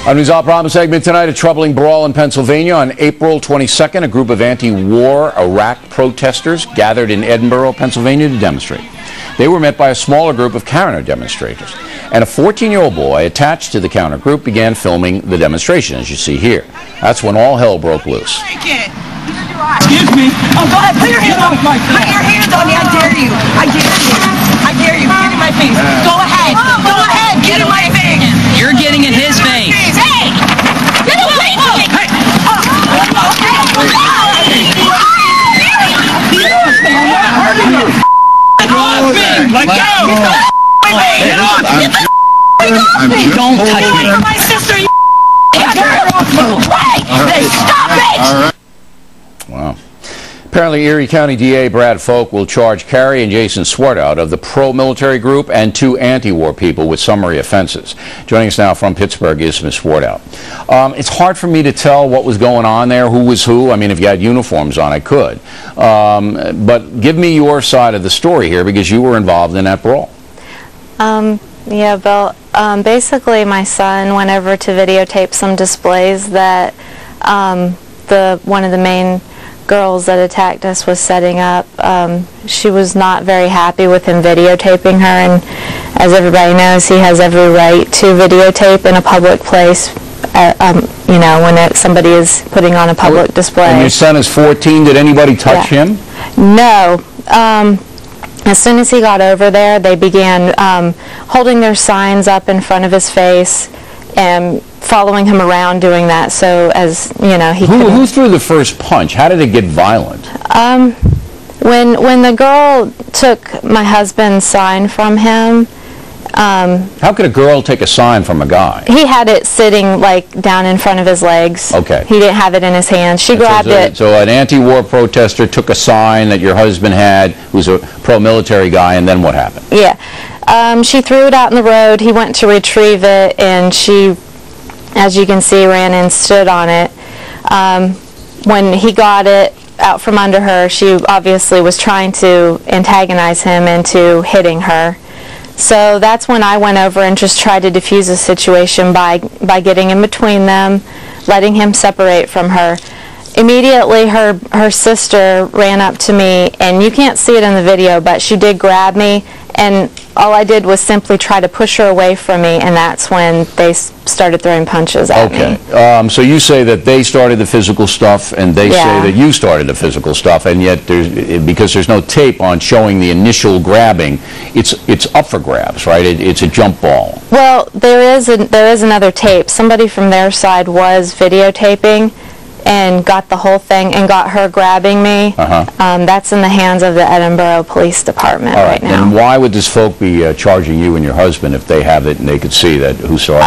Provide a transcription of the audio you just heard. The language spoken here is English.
Our News All Problem segment tonight, a troubling brawl in Pennsylvania. On April 22nd, a group of anti-war Iraq protesters gathered in Edinboro, Pennsylvania to demonstrate. They were met by a smaller group of counter demonstrators. And a 14-year-old boy attached to the counter group began filming the demonstration, as you see here. That's when all hell broke loose. Excuse me. Oh, go ahead. Put your hands on me. Put your hands on me. I dare you. I dare you. I dare you. Get in my face. Go ahead. Go ahead. Get in my face. You're getting in his face. Hey! Get away from me! Hey! Let go! Get off me! Don't touch me. For my sister, you Hey! Stop it! Wow. Apparently, Erie County DA Brad Folk will charge Carrie and Jason Swartout of the pro-military group and two anti-war people with summary offenses. Joining us now from Pittsburgh is Ms. Swartout. It's hard for me to tell what was going on there, who was who. I mean, if you had uniforms on, I could. But give me your side of the story here, because you were involved in that brawl. Yeah, Bill. Basically, my son went over to videotape some displays that one of the main girls that attacked us was setting up. She was not very happy with him videotaping her, and as everybody knows, he has every right to videotape in a public place, you know, when somebody is putting on a public display. And your son is 14. Did anybody touch him? No. As soon as he got over there, they began holding their signs up in front of his face and following him around doing that, so as you know, Who threw the first punch? How did it get violent? When the girl took my husband's sign from him. How could a girl take a sign from a guy? He had it sitting like down in front of his legs. Okay. He didn't have it in his hands. She grabbed it. So an anti-war protester took a sign that your husband had, who's a pro-military guy, and then what happened? Yeah. She threw it out in the road. He went to retrieve it, and she, as you can see, ran and stood on it. When he got it out from under her, she obviously was trying to antagonize him into hitting her. So that's when I went over and just tried to defuse the situation by getting in between them, letting him separate from her. Immediately, her sister ran up to me, and you can't see it in the video, but she did grab me, and all I did was simply try to push her away from me, and that's when they started throwing punches at me. Okay. So you say that they started the physical stuff, and they say that you started the physical stuff, and yet because there's no tape on showing the initial grabbing, it's up for grabs, right? It's a jump ball. Well, there is another tape. Somebody from their side was videotaping and got the whole thing and got her grabbing me. That's in the hands of the Edinboro Police Department right now. And why would this folk be charging you and your husband if they have it and they could see that who saw it?